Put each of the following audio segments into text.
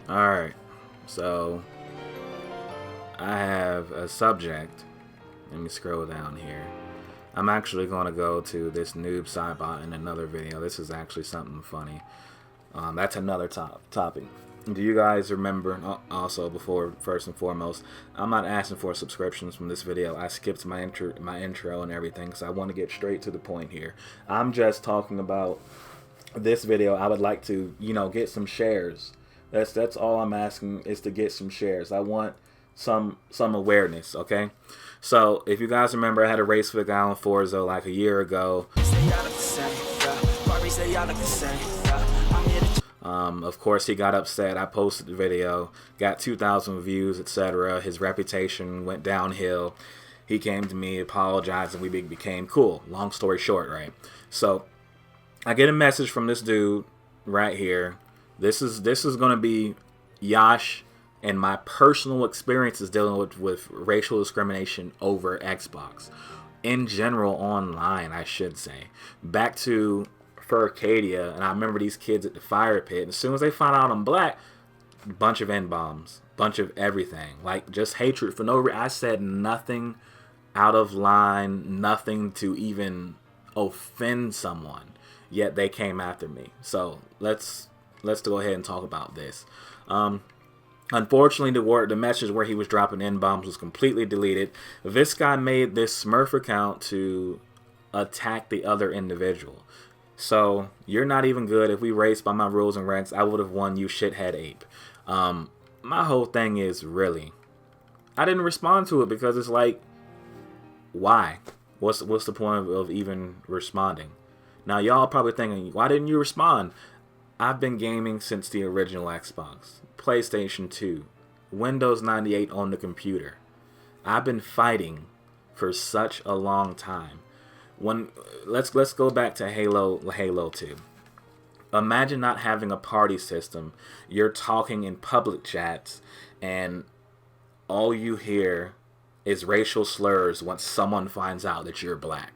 Alright, so I have a subject. Let me scroll down here. I'm actually going to go to this noob sidebot in another video. This is actually something funny. That's another topic. Do you guys remember, also before, first and foremost, I'm not asking for subscriptions from this video. I skipped my intro and everything because I want to get straight to the point here. I'm just talking about this video. I would like to, get some shares. That's all I'm asking, is to get some shares. I want some awareness, okay? So if you guys remember, I had a race for the guy on Forza like a year ago. Of course, he got upset. I posted the video, got 2,000 views, etc. His reputation went downhill. He came to me, apologized, and we became cool. Long story short, right? So I get a message from this dude right here. This is going to be Yash and my personal experiences dealing with racial discrimination over Xbox. In general, online, I should say. Back to Furcadia, and I remember these kids at the fire pit, and as soon as they find out I'm black, bunch of N-bombs, bunch of everything. Like, just hatred for no reason. I said nothing out of line, nothing to even offend someone, yet they came after me. So let's go ahead and talk about this. Unfortunately, the message where he was dropping N-bombs was completely deleted. This guy made this Smurf account to attack the other individual. So, you're not even good. If we raced by my rules and ranks, I would have won, you shithead ape. My whole thing is, really, I didn't respond to it because it's like, why? What's the point of even responding? Now, y'all probably thinking, why didn't you respond? I've been gaming since the original Xbox, PlayStation 2, Windows 98 on the computer. I've been fighting for such a long time. Let's go back to Halo 2. Imagine not having a party system. You're talking in public chats, and all you hear is racial slurs once someone finds out that you're black.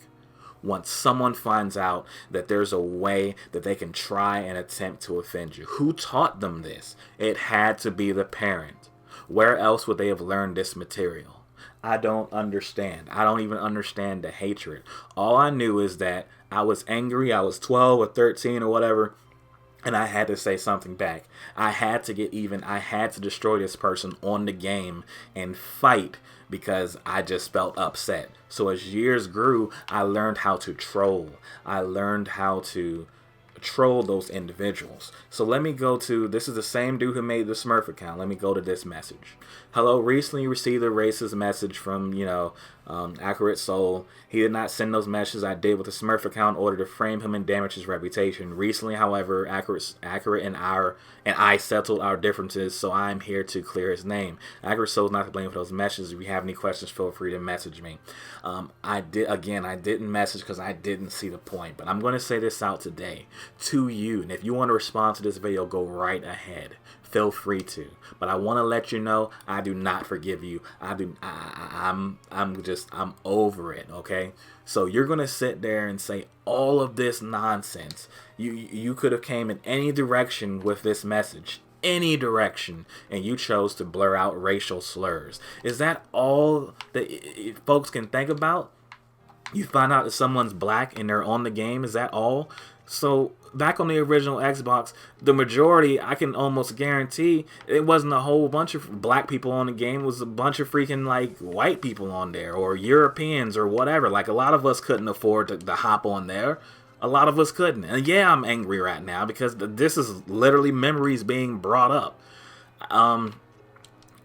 Once someone finds out that there's a way that they can try and attempt to offend you. Who taught them this? It had to be the parent. Where else would they have learned this material? I don't understand. I don't even understand the hatred. All I knew is that I was angry. I was 12 or 13 or whatever, and I had to say something back. I had to get even. I had to destroy this person on the game and fight because I just felt upset. So as years grew, I learned how to troll. I learned how to troll those individuals. So let me go to, this is the same dude who made the Smurf account. Let me go to this message. Hello, recently received a racist message from, Accurate Soul. He did not send those messages I did with the Smurf account in order to frame him and damage his reputation. Recently, however, Accurate and I settled our differences, so I'm here to clear his name. Accurate Soul is not to blame for those messages. If you have any questions, feel free to message me. I didn't message because I didn't see the point, but I'm going to say this out today to you, and if you want to respond to this video, go right ahead. Feel free to, but I want to let you know I do not forgive you. I'm over it. Okay, so you're gonna sit there and say all of this nonsense. You could have came in any direction with this message, any direction, and you chose to blur out racial slurs. Is that all that folks can think about? You find out that someone's black and they're on the game. Is that all? So back on the original Xbox, the majority, I can almost guarantee, it wasn't a whole bunch of black people on the game. It was a bunch of freaking like white people on there, or Europeans or whatever. Like, a lot of us couldn't afford to hop on there. A lot of us couldn't. And yeah, I'm angry right now because this is literally memories being brought up.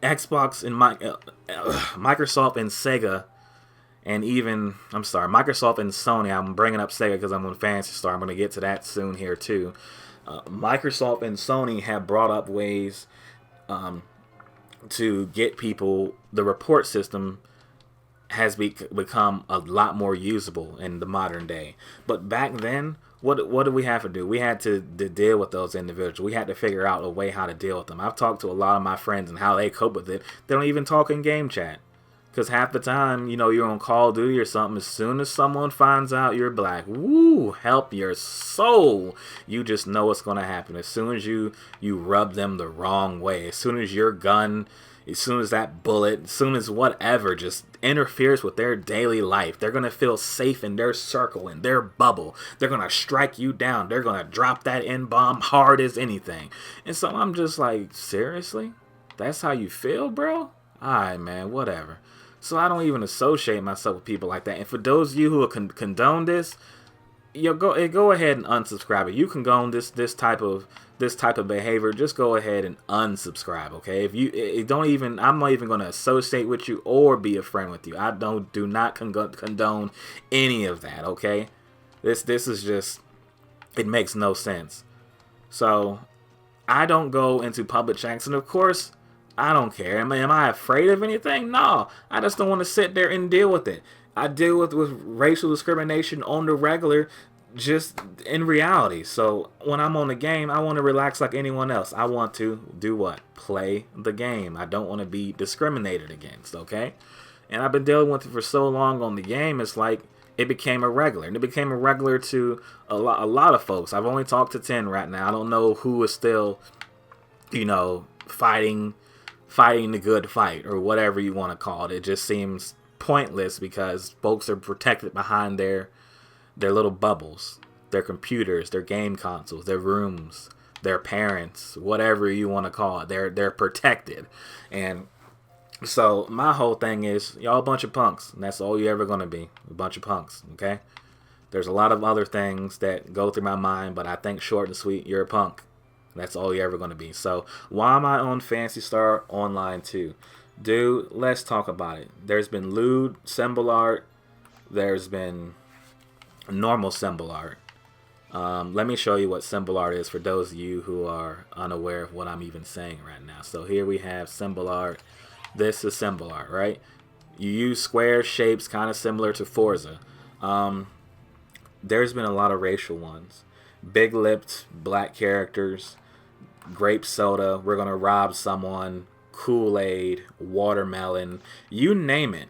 Xbox and Microsoft and Sega, and even, Microsoft and Sony. I'm bringing up Sega because I'm on Fantasy Star. I'm going to get to that soon here too. Microsoft and Sony have brought up ways to get people. The report system has become a lot more usable in the modern day. But back then, what did we have to do? We had to deal with those individuals. We had to figure out a way how to deal with them. I've talked to a lot of my friends and how they cope with it. They don't even talk in game chat. Because half the time, you're on Call of Duty or something. As soon as someone finds out you're black, woo, help your soul. You just know what's going to happen. As soon as you rub them the wrong way, as soon as your gun, as soon as that bullet, as soon as whatever just interferes with their daily life, they're going to feel safe in their circle, in their bubble. They're going to strike you down. They're going to drop that N-bomb hard as anything. And so I'm just like, seriously? That's how you feel, bro? Alright, man, whatever. So I don't even associate myself with people like that. And for those of you who condone this, go ahead and unsubscribe. If you condone this type of behavior, just go ahead and unsubscribe. Okay? If you don't even, I'm not even going to associate with you or be a friend with you. I do not condone any of that. Okay? This is just, it makes no sense. So I don't go into public chats, and of course, I don't care. Am I afraid of anything? No. I just don't want to sit there and deal with it. I deal with racial discrimination on the regular, just in reality. So when I'm on the game, I want to relax like anyone else. I want to do what? Play the game. I don't want to be discriminated against, okay? And I've been dealing with it for so long on the game, it's like it became a regular. And it became a regular to a lot of folks. I've only talked to 10 right now. I don't know who is still, fighting the good fight, or whatever you want to call it. It just seems pointless because folks are protected behind their little bubbles, their computers, their game consoles, their rooms, their parents, whatever you want to call it. They're protected. And so my whole thing is, y'all a bunch of punks, and that's all you're ever going to be, a bunch of punks, okay? There's a lot of other things that go through my mind, but I think short and sweet, you're a punk. That's all you're ever going to be. So why am I on Phantasy Star Online 2? Dude, let's talk about it. There's been lewd symbol art. There's been normal symbol art. Let me show you what symbol art is for those of you who are unaware of what I'm even saying right now. So here we have symbol art. This is symbol art, right? You use square shapes kind of similar to Forza. There's been a lot of racial ones. Big-lipped black characters, grape soda, we're going to rob someone, Kool-Aid, watermelon, you name it.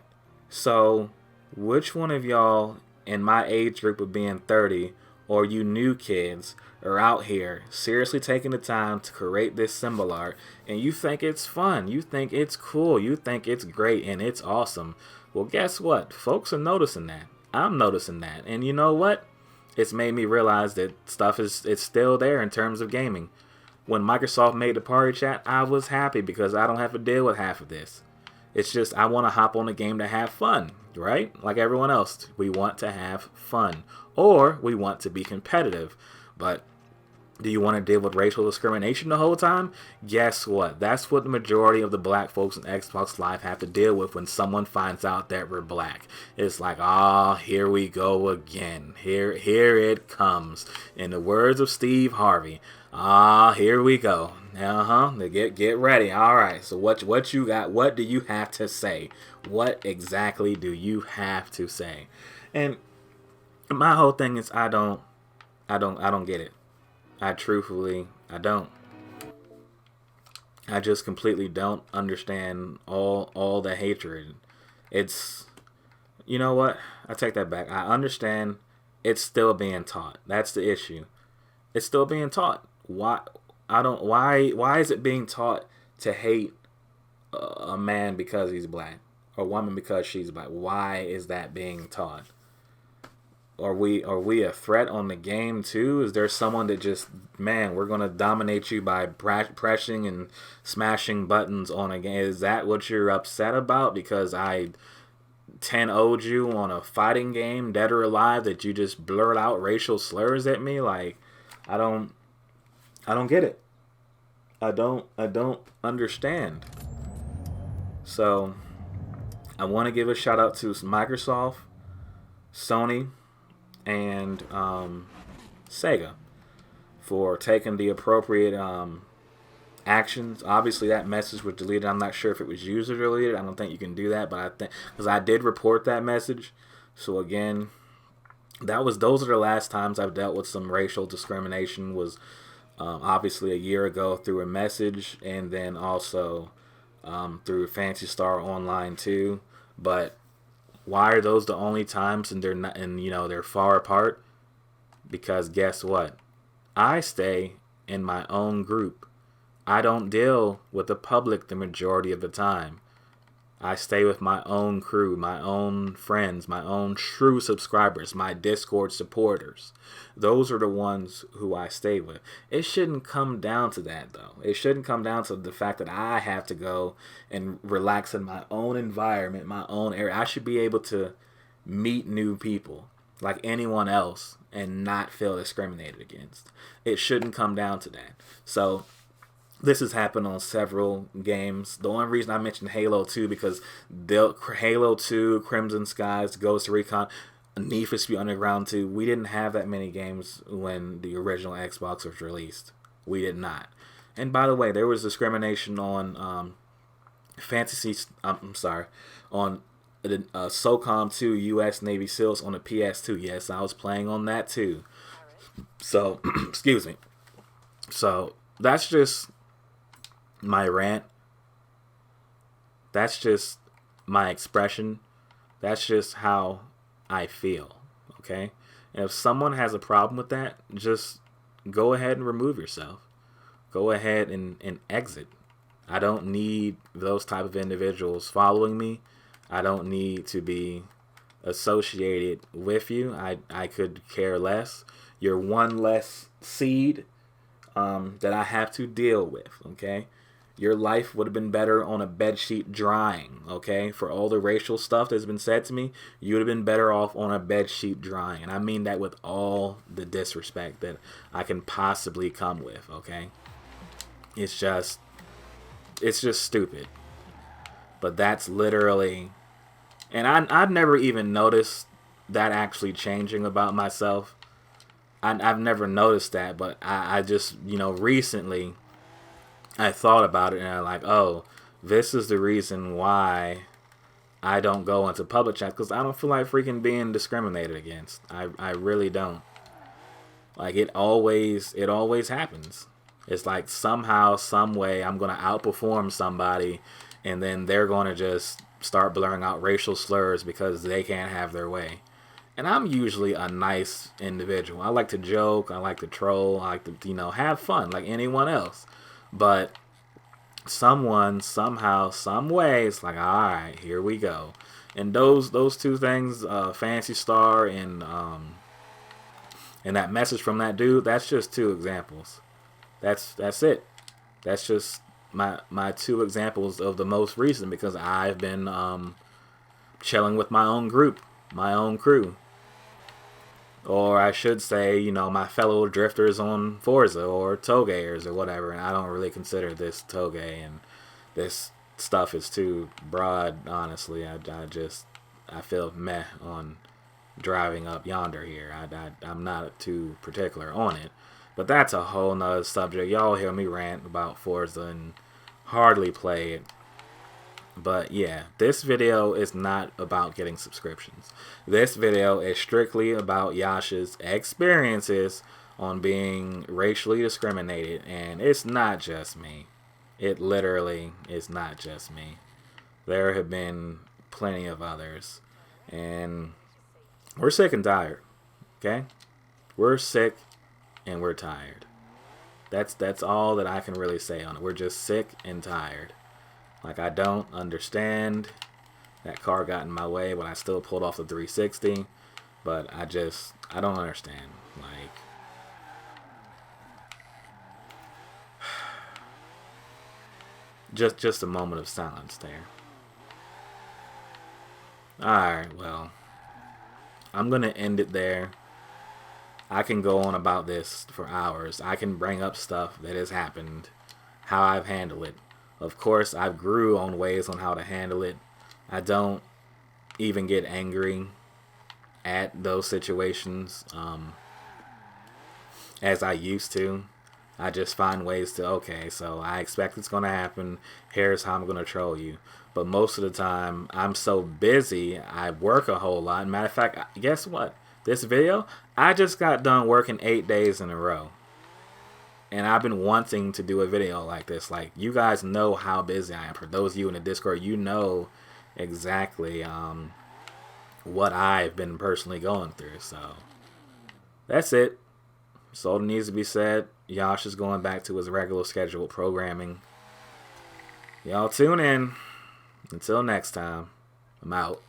So which one of y'all in my age group of being 30, or you new kids, are out here seriously taking the time to create this symbol art, and you think it's fun, you think it's cool, you think it's great, and it's awesome? Well, guess what? Folks are noticing that. I'm noticing that. And you know what? It's made me realize that stuff it's still there in terms of gaming. When Microsoft made the party chat, I was happy because I don't have to deal with half of this. It's just I want to hop on the game to have fun, right? Like everyone else, we want to have fun, or we want to be competitive. But do you want to deal with racial discrimination the whole time? Guess what? That's what the majority of the black folks in Xbox Live have to deal with when someone finds out that we're black. It's like, here we go again. Here it comes. In the words of Steve Harvey, here we go. Get ready. All right. So what you got? What do you have to say? What exactly do you have to say? And my whole thing is I don't get it. I don't. I just completely don't understand all the hatred. It's, you know what? I take that back. I understand it's still being taught. That's the issue. It's still being taught. Why is it being taught to hate a man because he's black, or a woman because she's black? Why is that being taught? Are we a threat on the game too? Is there someone that just, man, we're gonna dominate you by pressing and smashing buttons on a game? Is that what you're upset about? Because I 10-0'd you on a fighting game, Dead or Alive, that you just blurt out racial slurs at me? Like, I don't get it. I don't understand. So I want to give a shout out to Microsoft, Sony, and Sega for taking the appropriate actions. Obviously, that message was deleted. I'm not sure if it was user deleted. I don't think you can do that, but I think because I did report that message. So again, those are the last times I've dealt with some racial discrimination. Was obviously a year ago through a message, and then also through Phantasy Star Online 2. But why are those the only times and they're not, and they're far apart? Because guess what? I stay in my own group. I don't deal with the public the majority of the time. I stay with my own crew, my own friends, my own true subscribers, my Discord supporters. Those are the ones who I stay with. It shouldn't come down to that, though. It shouldn't come down to the fact that I have to go and relax in my own environment, my own area. I should be able to meet new people like anyone else and not feel discriminated against. It shouldn't come down to that. So this has happened on several games. The only reason I mentioned Halo 2 because Halo 2, Crimson Skies, Ghost Recon, Need for Speed Underground 2, we didn't have that many games when the original Xbox was released. We did not. And by the way, there was discrimination on on the SOCOM 2 U.S. Navy SEALs on the PS2. Yes, I was playing on that too. So, excuse me. So, that's just my rant. That's just my expression. That's just how I feel. Okay? And if someone has a problem with that, just go ahead and remove yourself. Go ahead and exit. I don't need those type of individuals following me. I don't need to be associated with you. I could care less. You're one less seed that I have to deal with, okay? Your life would have been better on a bedsheet drying, okay? For all the racial stuff that's been said to me, you would have been better off on a bedsheet drying. And I mean that with all the disrespect that I can possibly come with, okay? It's just stupid. But that's literally... And I've never even noticed that actually changing about myself. I've never noticed that, but I just, recently I thought about it and I'm like, oh, this is the reason why I don't go into public chat, because I don't feel like freaking being discriminated against. I really don't. Like, it always happens. It's like somehow, some way, I'm going to outperform somebody, and then they're going to just start blurring out racial slurs because they can't have their way. And I'm usually a nice individual. I like to joke. I like to troll. I like to, have fun like anyone else. But someone, somehow, some way, it's like, all right, here we go. And those two things, Fancy Star and that message from that dude, that's just two examples. That's it. That's just my two examples of the most recent, because I've been chilling with my own group, my own crew. Or I should say, my fellow drifters on Forza or Togayers or whatever. And I don't really consider this Togay, and this stuff is too broad, honestly. I feel meh on driving up yonder here. I'm not too particular on it. But that's a whole nother subject. Y'all hear me rant about Forza and hardly play it. But yeah, this video is not about getting subscriptions. This video is strictly about Yasha's experiences on being racially discriminated. And it's not just me. It literally is not just me. There have been plenty of others. And we're sick and tired. Okay? We're sick and we're tired. That's all that I can really say on it. We're just sick and tired. Like, I don't understand. That car got in my way, but I still pulled off the 360. But I don't understand. Like, just a moment of silence there. Alright, well, I'm going to end it there. I can go on about this for hours. I can bring up stuff that has happened, how I've handled it. Of course, I've grew on ways on how to handle it. I don't even get angry at those situations as I used to. I just find ways to, okay, so I expect it's going to happen. Here's how I'm going to troll you. But most of the time, I'm so busy, I work a whole lot. Matter of fact, guess what? This video, I just got done working 8 days in a row. And I've been wanting to do a video like this. Like, you guys know how busy I am. For those of you in the Discord, you know exactly what I've been personally going through. So that's it. That's all that needs to be said. Yash is going back to his regular scheduled programming. Y'all tune in. Until next time, I'm out.